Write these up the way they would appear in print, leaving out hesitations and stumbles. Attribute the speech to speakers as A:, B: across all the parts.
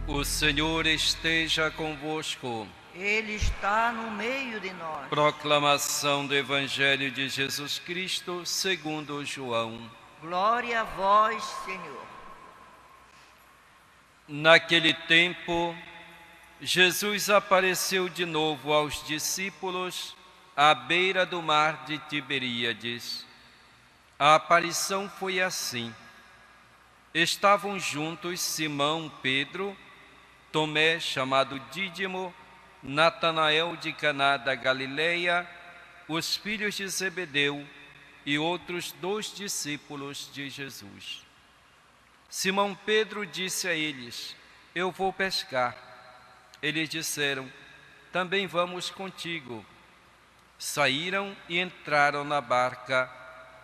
A: O Senhor esteja convosco.
B: Ele está no meio de nós.
A: Proclamação do Evangelho de Jesus Cristo segundo João.
B: Glória a vós, Senhor.
A: Naquele tempo, Jesus apareceu de novo aos discípulos à beira do mar de Tiberíades. A aparição foi assim. Estavam juntos Simão, Pedro, Tomé, chamado Dídimo, Natanael de Caná da Galileia, os filhos de Zebedeu e outros 2 discípulos de Jesus. Simão Pedro disse a eles: Eu vou pescar. Eles disseram: Também vamos contigo. Saíram e entraram na barca,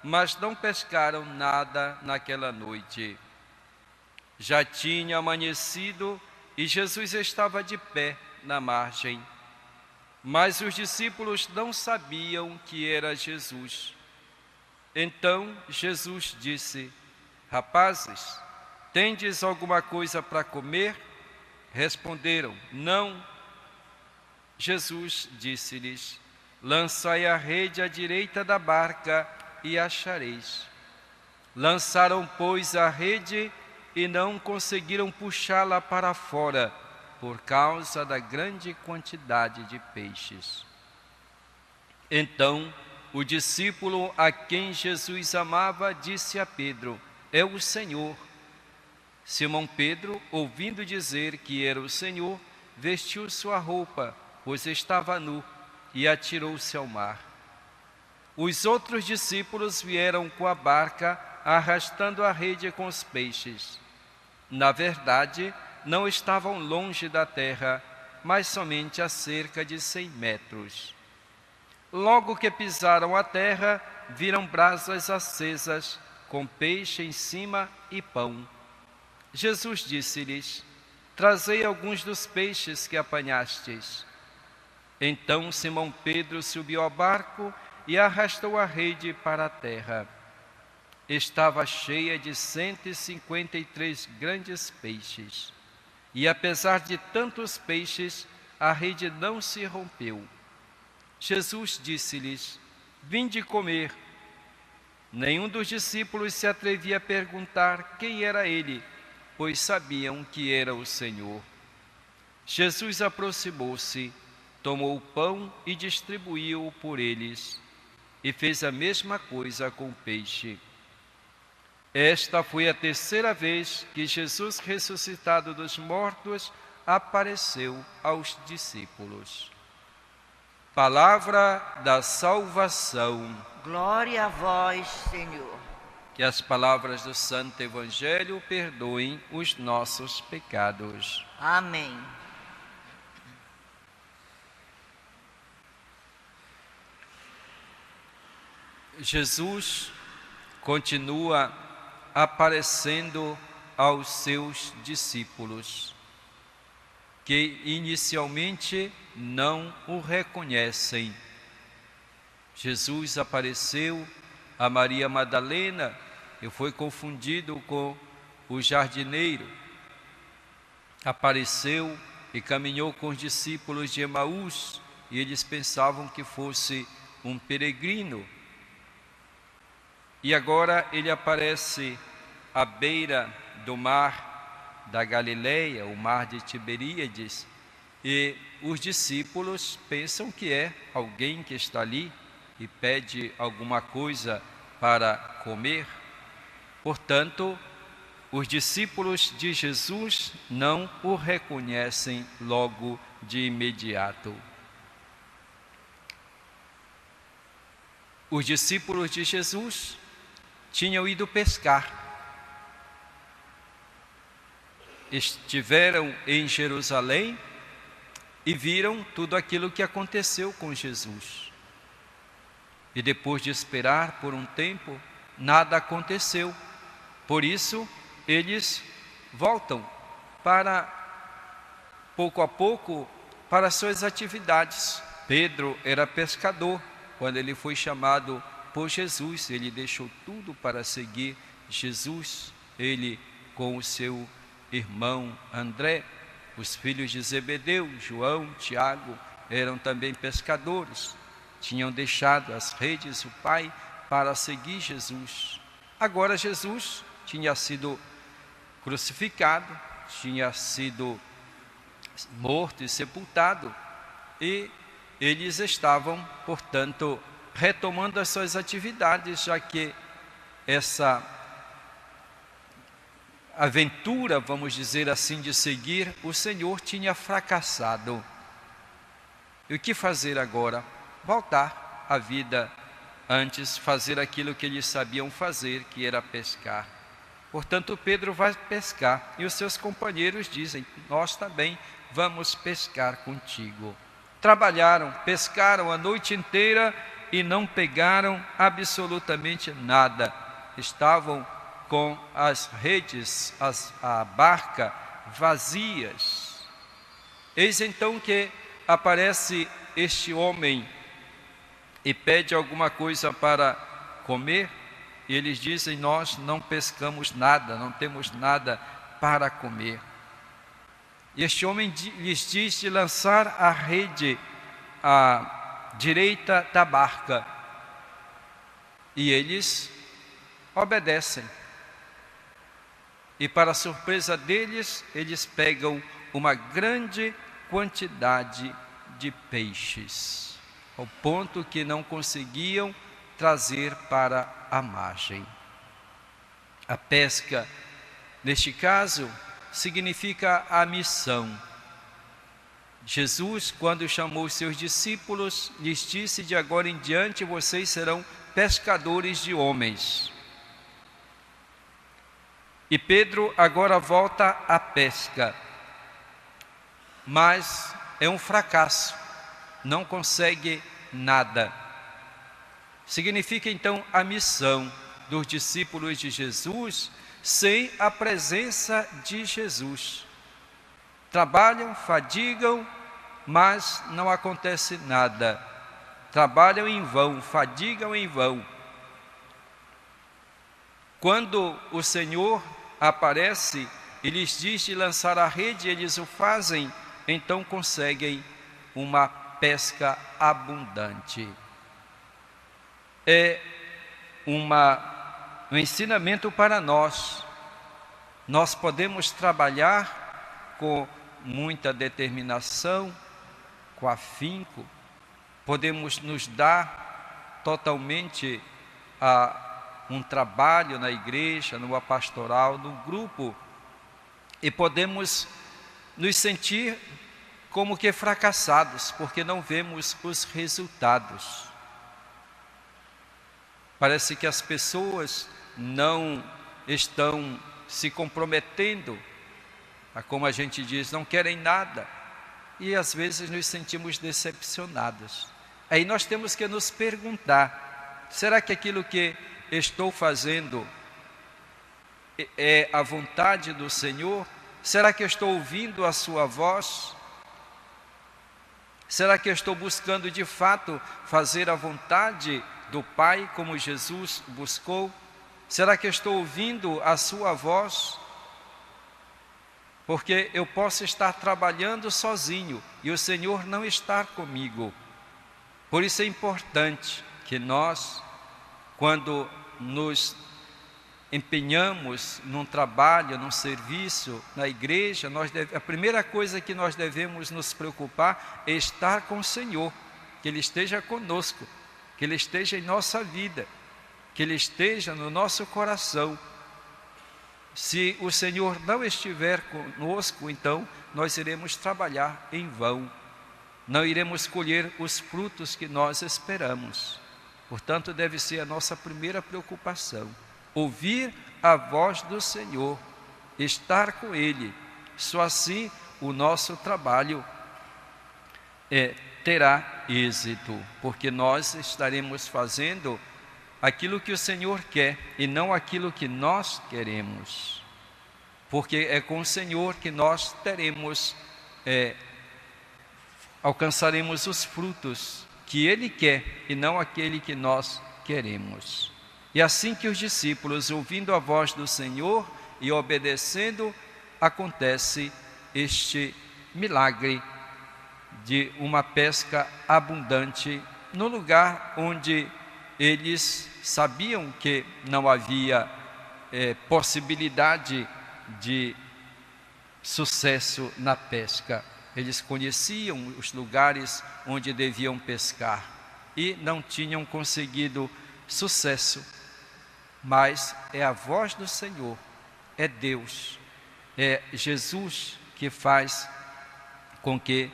A: mas não pescaram nada naquela noite. Já tinha amanhecido e Jesus estava de pé na margem. Mas os discípulos não sabiam que era Jesus. Então Jesus disse: Rapazes, tendes alguma coisa para comer? Responderam: Não. Jesus disse-lhes: Lançai a rede à direita da barca e achareis. Lançaram, pois, a rede e não conseguiram puxá-la para fora, por causa da grande quantidade de peixes. Então, o discípulo a quem Jesus amava disse a Pedro: É o Senhor. Simão Pedro, ouvindo dizer que era o Senhor, vestiu sua roupa, pois estava nu, e atirou-se ao mar. Os outros discípulos vieram com a barca, arrastando a rede com os peixes. Na verdade, não estavam longe da terra, mas somente a cerca de 100 metros. Logo que pisaram a terra, viram brasas acesas, com peixe em cima e pão. Jesus disse-lhes: Trazei alguns dos peixes que apanhastes. Então Simão Pedro subiu ao barco e arrastou a rede para a terra. Estava cheia de 153 grandes peixes. E apesar de tantos peixes, a rede não se rompeu. Jesus disse-lhes: Vinde comer. Nenhum dos discípulos se atrevia a perguntar quem era ele, pois sabiam que era o Senhor. Jesus aproximou-se, tomou o pão e distribuiu-o por eles, e fez a mesma coisa com o peixe. Esta foi a 3ª vez que Jesus, ressuscitado dos mortos, apareceu aos discípulos. Palavra da salvação.
B: Glória a vós, Senhor.
A: Que as palavras do Santo Evangelho perdoem os nossos pecados.
B: Amém.
A: Jesus continua aparecendo aos seus discípulos, que inicialmente não o reconhecem. Jesus apareceu a Maria Madalena e foi confundido com o jardineiro. Apareceu e caminhou com os discípulos de Emaús, e eles pensavam que fosse um peregrino. E agora ele aparece à beira do mar da Galileia, o mar de Tiberíades, e os discípulos pensam que é alguém que está ali e pede alguma coisa para comer. Portanto, os discípulos de Jesus não o reconhecem logo de imediato. Os discípulos de Jesus tinham ido pescar. Estiveram em Jerusalém e viram tudo aquilo que aconteceu com Jesus. E depois de esperar por um tempo, nada aconteceu. Por isso, eles voltam para, pouco a pouco, para suas atividades. Pedro era pescador. Quando ele foi chamado por Jesus, ele deixou tudo para seguir Jesus. Ele com o seu irmão André. Os filhos de Zebedeu, João, Tiago, eram também pescadores. Tinham deixado as redes do pai para seguir Jesus. Agora Jesus tinha sido crucificado, tinha sido morto e sepultado, e eles estavam, portanto, retomando as suas atividades, já que essa aventura, vamos dizer assim, de seguir o Senhor tinha fracassado. E o que fazer agora? Voltar à vida antes, fazer aquilo que eles sabiam fazer, que era pescar. Portanto, Pedro vai pescar e os seus companheiros dizem: nós também vamos pescar contigo. Trabalharam, pescaram a noite inteira e não pegaram absolutamente nada. Estavam com as redes, a barca vazias. Eis então que aparece este homem e pede alguma coisa para comer, e eles dizem: nós não pescamos nada, não temos nada para comer. E este homem lhes diz de lançar a rede à direita da barca, e eles obedecem. E para surpresa deles, eles pegam uma grande quantidade de peixes, ao ponto que não conseguiam trazer para a margem. A pesca, neste caso, significa a missão. Jesus, quando chamou os seus discípulos, lhes disse: de agora em diante vocês serão pescadores de homens. E Pedro agora volta à pesca, mas é um fracasso, não consegue nada. Significa então a missão dos discípulos de Jesus sem a presença de Jesus. Trabalham, fadigam, mas não acontece nada. Trabalham em vão, fadigam em vão. Quando o Senhor aparece e lhes diz de lançar a rede, eles o fazem, então conseguem uma pesca abundante. É um ensinamento para nós. Nós podemos trabalhar com muita determinação, com afinco, podemos nos dar totalmente a um trabalho na igreja, numa pastoral, num grupo, e podemos nos sentir como que fracassados, porque não vemos os resultados. Parece que as pessoas não estão se comprometendo, como a gente diz, não querem nada, e às vezes nos sentimos decepcionados. Aí nós temos que nos perguntar: será que aquilo que estou fazendo é a vontade do Senhor? Será que eu estou ouvindo a sua voz? Será que eu estou buscando de fato fazer a vontade do Pai como Jesus buscou? Será que eu estou ouvindo a sua voz? Porque eu posso estar trabalhando sozinho e o Senhor não estar comigo. Por isso é importante que nós, quando nos empenhamos num trabalho, num serviço, na igreja, a primeira coisa que nós devemos nos preocupar é estar com o Senhor, que Ele esteja conosco, que Ele esteja em nossa vida, que Ele esteja no nosso coração. Se o Senhor não estiver conosco, então nós iremos trabalhar em vão, não iremos colher os frutos que nós esperamos. Portanto, deve ser a nossa primeira preocupação, ouvir a voz do Senhor, estar com Ele. Só assim o nosso trabalho terá êxito, porque nós estaremos fazendo aquilo que o Senhor quer e não aquilo que nós queremos, porque é com o Senhor que nós alcançaremos os frutos que Ele quer e não aquele que nós queremos. E assim que os discípulos, ouvindo a voz do Senhor e obedecendo, acontece este milagre de uma pesca abundante no lugar onde eles sabiam que não havia possibilidade de sucesso na pesca. Eles conheciam os lugares onde deviam pescar e não tinham conseguido sucesso. Mas é a voz do Senhor, é Deus, é Jesus que faz com que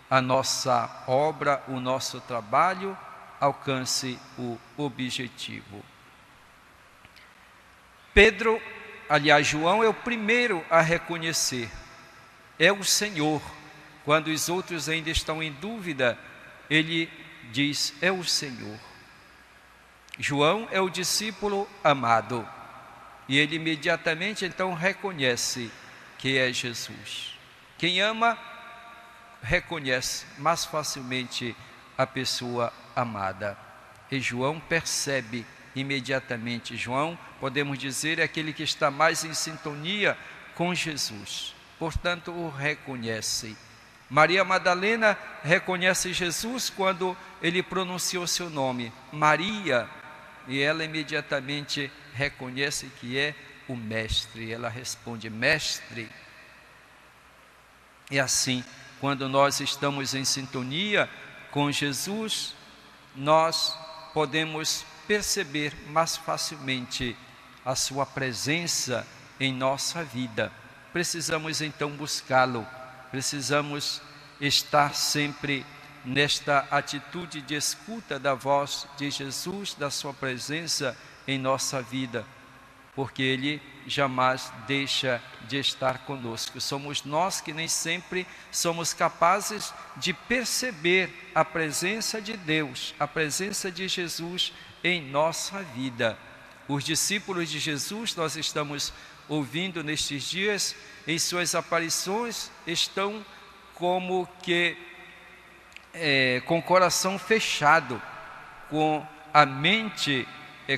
A: a nossa obra, o nosso trabalho alcance o objetivo. Pedro, aliás, João é o primeiro a reconhecer, é o Senhor. Quando os outros ainda estão em dúvida, ele diz, é o Senhor. João é o discípulo amado, e ele imediatamente então reconhece que é Jesus. Quem ama, reconhece mais facilmente a pessoa amada. E João percebe imediatamente. João, podemos dizer, é aquele que está mais em sintonia com Jesus. Portanto, o reconhece. Maria Madalena reconhece Jesus quando ele pronunciou seu nome, Maria, e ela imediatamente reconhece que é o Mestre. Ela responde, Mestre. E assim, quando nós estamos em sintonia com Jesus, nós podemos perceber mais facilmente a sua presença em nossa vida. Precisamos então buscá-lo, precisamos estar sempre nesta atitude de escuta da voz de Jesus, da sua presença em nossa vida, porque Ele jamais deixa de estar conosco. Somos nós que nem sempre somos capazes de perceber a presença de Deus, a presença de Jesus em nossa vida. Os discípulos de Jesus, nós estamos ouvindo nestes dias, em suas aparições, estão como que com o coração fechado, com a mente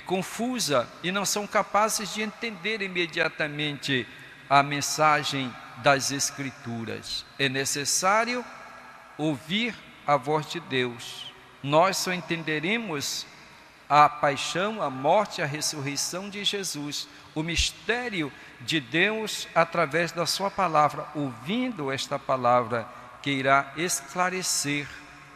A: confusa, e não são capazes de entender imediatamente a mensagem das Escrituras. É necessário ouvir a voz de Deus. Nós só entenderemos a paixão, a morte e a ressurreição de Jesus, o mistério de Deus através da sua palavra, ouvindo esta palavra que irá esclarecer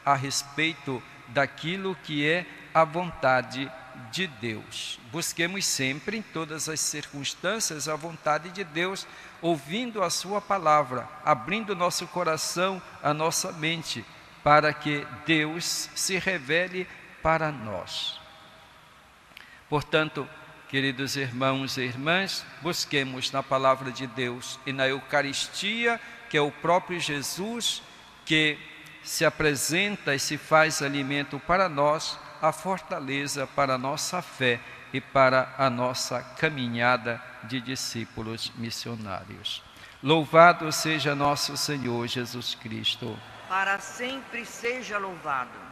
A: a respeito daquilo que é a vontade de Deus. Busquemos sempre, em todas as circunstâncias, a vontade de Deus, ouvindo a sua palavra, abrindo nosso coração, a nossa mente, para que Deus se revele para nós. Portanto, queridos irmãos e irmãs, busquemos na palavra de Deus e na Eucaristia, que é o próprio Jesus que se apresenta e se faz alimento para nós, a fortaleza para a nossa fé e para a nossa caminhada de discípulos missionários. Louvado seja nosso Senhor Jesus Cristo.
B: Para sempre seja louvado.